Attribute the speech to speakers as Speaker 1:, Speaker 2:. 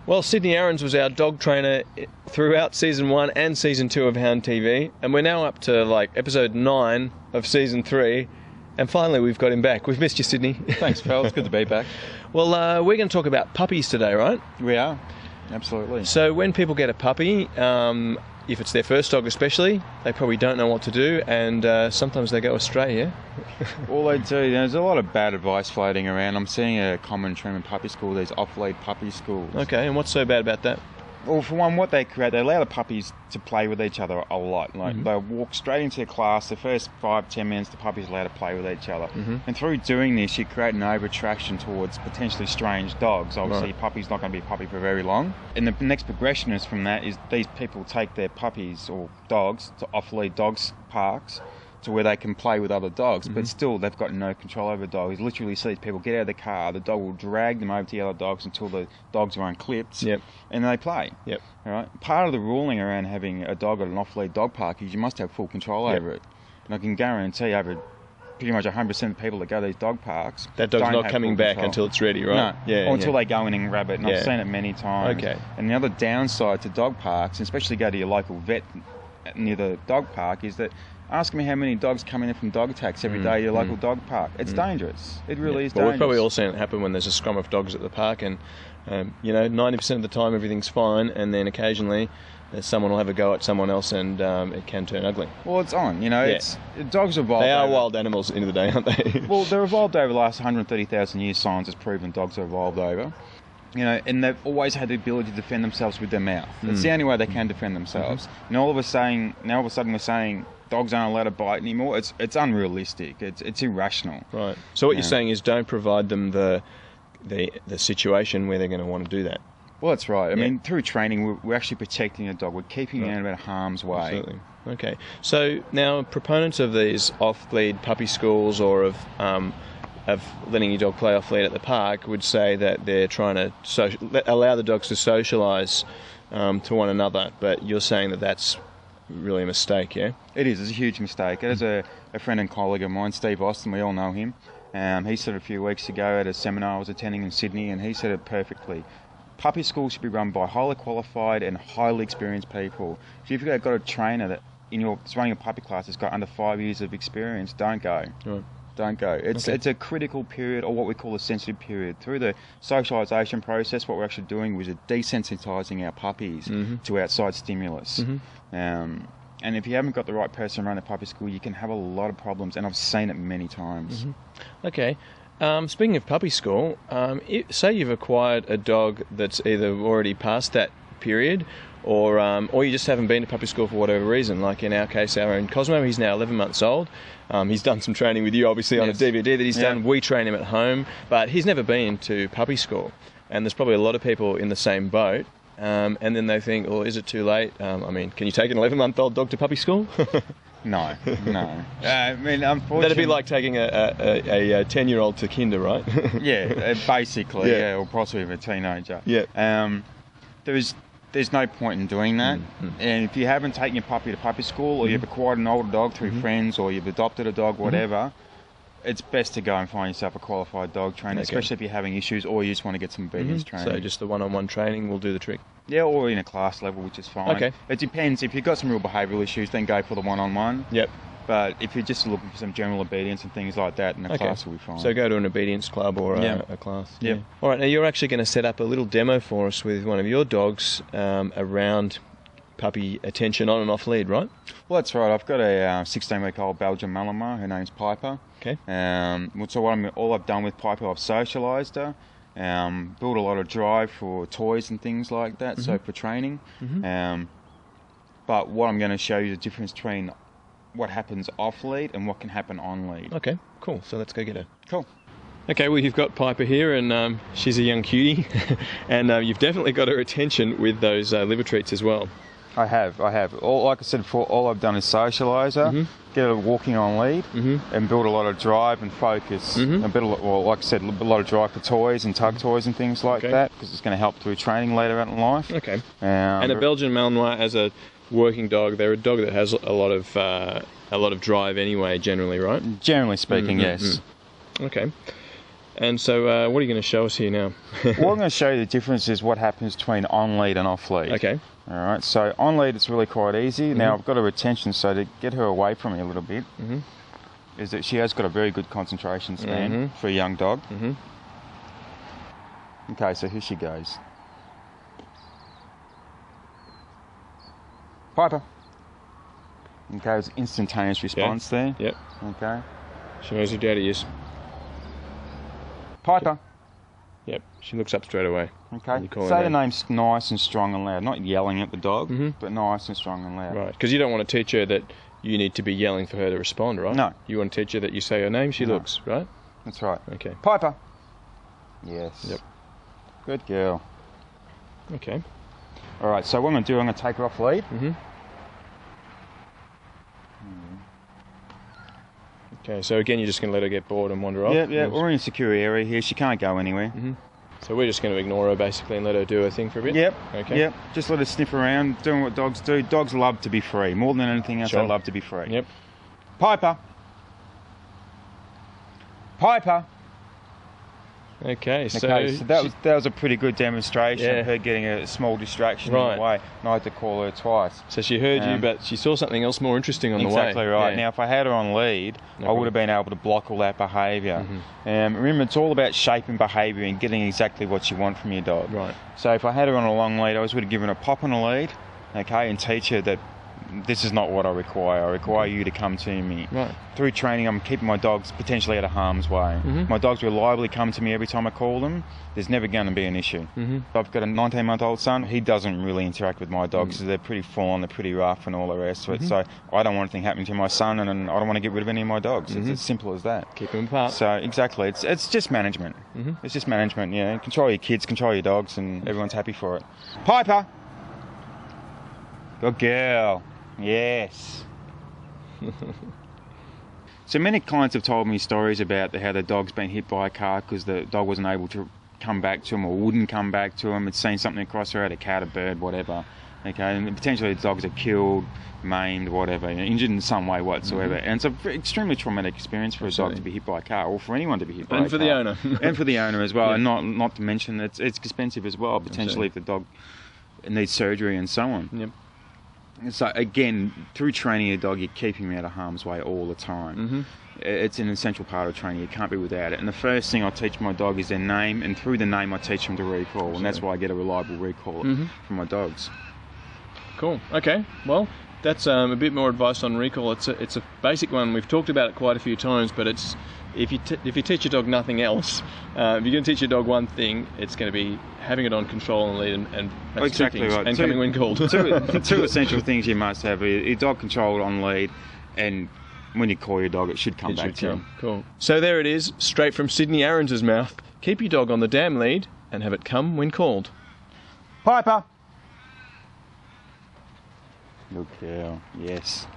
Speaker 1: Well, Sidney Aarons was our dog trainer throughout Season 1 and Season 2 of Hound TV, and we're now up to like Episode 9 of Season 3, and finally we've got him back. We've missed you, Sidney.
Speaker 2: Thanks, pal. It's good to be back.
Speaker 1: Well, we're going to talk about puppies today, right?
Speaker 2: We are, absolutely.
Speaker 1: So when people get a puppy, if it's their first dog especially, they probably don't know what to do, and sometimes they go astray, yeah?
Speaker 2: All they do, there's a lot of bad advice floating around. I'm seeing a common trend in puppy school, these off-lead puppy schools.
Speaker 1: Okay, and what's so bad about that?
Speaker 2: Well, for one, what they create, they allow the puppies to play with each other a lot. Like They'll walk straight into the class, the first 5-10 minutes, the puppy's allowed to play with each other. And through doing this, you create an over-attraction towards potentially strange dogs. Obviously, your puppy's not going to be a puppy for very long. And the next progression is from that is these people take their puppies or dogs to off-lead dogs parks to where they can play with other dogs, but still they've got no control over dogs. You literally see people get out of the car, the dog will drag them over to the other dogs until the dogs are unclipped, and they play. All right. Part of the ruling around having a dog at an off-lead dog park is you must have full control over it. And I can guarantee over pretty much 100% of people that go to these dog parks,
Speaker 1: that dog's not coming back until it's ready, right?
Speaker 2: No, or until they go in and grab it, and I've seen it many times.
Speaker 1: Okay.
Speaker 2: And the other downside to dog parks, and especially go to your local vet near the dog park, is that ask me how many dogs come in from dog attacks every day at your local dog park. It's dangerous. It really is dangerous.
Speaker 1: Well, we've probably all seen it happen when there's a scrum of dogs at the park, and 90% of the time everything's fine, and then occasionally someone will have a go at someone else, and it can turn ugly.
Speaker 2: Well, it's on. It's dogs evolved.
Speaker 1: They are wild animals at the end of the day, aren't they?
Speaker 2: Well, they're evolved over the last 130,000 years. Science has proven dogs are evolved over. And they've always had the ability to defend themselves with their mouth. It's the only way they can defend themselves. And all of a sudden we're saying dogs aren't allowed to bite anymore. It's unrealistic. It's irrational.
Speaker 1: Right. So what you're saying is don't provide them the situation where they're going to want to do that.
Speaker 2: Well, that's right. I mean, through training, we're actually protecting a dog. We're keeping it out of harm's way.
Speaker 1: Absolutely. Okay. So now proponents of these off-lead puppy schools or of letting your dog play off-lead at the park would say that they're trying to allow the dogs to socialise to one another, but you're saying that that's really a mistake, yeah?
Speaker 2: It is. It's a huge mistake. As a friend and colleague of mine, Steve Austin, we all know him. He said a few weeks ago at a seminar I was attending in Sydney, and he said it perfectly. Puppy schools should be run by highly qualified and highly experienced people. If you've got a trainer that that's running a puppy class that's got under 5 years of experience, don't go.
Speaker 1: Right.
Speaker 2: Don't go. It's a critical period, or what we call a sensitive period. Through the socialisation process, what we're actually doing is desensitising our puppies to outside stimulus. And if you haven't got the right person around the puppy school, you can have a lot of problems, and I've seen it many times.
Speaker 1: Okay. Speaking of puppy school, say you've acquired a dog that's either already past that period, or you just haven't been to puppy school for whatever reason. Like in our case, our own Cosmo, he's now 11 months old. He's done some training with you, obviously, on a DVD that he's done. We train him at home, but he's never been to puppy school. And there's probably a lot of people in the same boat. And then they think, well, is it too late? Can you take an 11-month-old dog to puppy school?
Speaker 2: No. I mean, unfortunately...
Speaker 1: That'd be like taking a 10-year-old to kinder, right?
Speaker 2: Basically, or possibly a teenager. There's no point in doing that. And if you haven't taken your puppy to puppy school, or you've acquired an older dog through friends, or you've adopted a dog, whatever, it's best to go and find yourself a qualified dog trainer, especially if you're having issues or you just want to get some obedience training.
Speaker 1: So just the one-on-one training will do the trick?
Speaker 2: Yeah, or in a class level, which is fine.
Speaker 1: Okay.
Speaker 2: It depends. If you've got some real behavioural issues, then go for the one-on-one.
Speaker 1: Yep.
Speaker 2: But if you're just looking for some general obedience and things like that, then a class will be fine.
Speaker 1: So go to an obedience club or a class.
Speaker 2: Yeah.
Speaker 1: All right, now you're actually going to set up a little demo for us with one of your dogs around puppy attention on and off lead, right?
Speaker 2: Well, that's right. I've got a 16-week-old Belgian Malinois. Her name's Piper.
Speaker 1: Okay.
Speaker 2: So all I've done with Piper, I've socialised her, built a lot of drive for toys and things like that, so for training. But what I'm going to show you is the difference between what happens off lead and what can happen on lead.
Speaker 1: Okay, cool. So let's go get her.
Speaker 2: Cool.
Speaker 1: Okay, well, you've got Piper here, and she's a young cutie, and you've definitely got her attention with those liver treats as well.
Speaker 2: I have. Like I said before, all I've done is socialise her, get her walking on lead, and build a lot of drive and focus. Like I said, a lot of drive for toys and tug toys and things like that, because it's going to help through training later out in life.
Speaker 1: Okay. And a Belgian Malinois, as a working dog, they're a dog that has a lot of drive anyway, generally, right?
Speaker 2: Generally speaking, yes.
Speaker 1: Okay. And so what are you going to show us here now?
Speaker 2: What I'm going to show you the difference is what happens between on lead and off lead.
Speaker 1: Okay.
Speaker 2: All right, so on lead it's really quite easy. Now I've got a retention, so to get her away from me a little bit, is that she has got a very good concentration span for a young dog. Okay, so here she goes. Piper. Okay, there's instantaneous response there.
Speaker 1: Yep.
Speaker 2: Okay.
Speaker 1: She knows who Daddy is.
Speaker 2: Piper.
Speaker 1: Yep. She looks up straight away.
Speaker 2: Okay. Say the name's nice and strong and loud. Not yelling at the dog, but nice and strong and loud.
Speaker 1: Right. Because you don't want to teach her that you need to be yelling for her to respond, right?
Speaker 2: No.
Speaker 1: You want to teach her that you say her name, she looks, right?
Speaker 2: That's right.
Speaker 1: Okay.
Speaker 2: Piper. Yes.
Speaker 1: Yep.
Speaker 2: Good girl.
Speaker 1: Okay.
Speaker 2: All right, so what I'm going to do, I'm going to take her off lead.
Speaker 1: Okay, so again, you're just going to let her get bored and wander off?
Speaker 2: Yeah, we're in a secure area here. She can't go anywhere.
Speaker 1: So we're just going to ignore her basically and let her do her thing for a bit?
Speaker 2: Yep.
Speaker 1: Okay.
Speaker 2: Yep. Just let her sniff around, doing what dogs do. Dogs love to be free. More than anything else, they love to be free.
Speaker 1: Yep.
Speaker 2: Piper. Piper.
Speaker 1: Okay, so
Speaker 2: that was a pretty good demonstration of her getting a small distraction in the way. And I had to call her twice.
Speaker 1: So she heard you, but she saw something else more interesting on the way.
Speaker 2: Exactly right. Now, if I had her on lead, I would have been able to block all that behaviour. Remember, it's all about shaping behaviour and getting exactly what you want from your dog.
Speaker 1: Right.
Speaker 2: So if I had her on a long lead, I would have given her a pop on a lead, okay, and teach her that this is not what I require. I require you to come to me.
Speaker 1: Right.
Speaker 2: Through training, I'm keeping my dogs potentially out of harm's way. My dogs reliably come to me every time I call them. There's never going to be an issue. I've got a 19-month-old son. He doesn't really interact with my dogs. They're pretty full on, they're pretty rough and all the rest of it. So I don't want anything happening to my son, and I don't want to get rid of any of my dogs. It's as simple as that.
Speaker 1: Keep them apart.
Speaker 2: So exactly, it's just management. It's just management. Yeah, control your kids, control your dogs, and everyone's happy for it. Piper. Good girl. Yes. So many clients have told me stories about how the dog's been hit by a car because the dog wasn't able to come back to him or wouldn't come back to him. It's seen something across the road, a cat, a bird, whatever. Okay, and potentially the dogs are killed, maimed, whatever, injured in some way whatsoever. And it's an extremely traumatic experience for a dog to be hit by a car, or for anyone to be hit by a car.
Speaker 1: And for the owner.
Speaker 2: And for the owner as well. And not to mention it's expensive as well, potentially, if the dog needs surgery and so on.
Speaker 1: Yep.
Speaker 2: So again, through training a dog, you're keeping him out of harm's way all the time. It's an essential part of training. You can't be without it. And the first thing I teach my dog is their name, and through the name I teach them to recall, and that's why I get a reliable recall from my dogs.
Speaker 1: Cool. Okay. Well, that's a bit more advice on recall. It's a basic one. We've talked about it quite a few times, but it's if you teach your dog nothing else, if you're going to teach your dog one thing, it's going to be having it on control and lead, and that's
Speaker 2: exactly
Speaker 1: two things,
Speaker 2: right.
Speaker 1: and coming when called.
Speaker 2: two essential things you must have: your dog controlled on lead, and when you call your dog, it should come back to you.
Speaker 1: Cool. So there it is, straight from Sidney Aarons' mouth. Keep your dog on the damn lead and have it come when called.
Speaker 2: Piper. Good girl. Yes.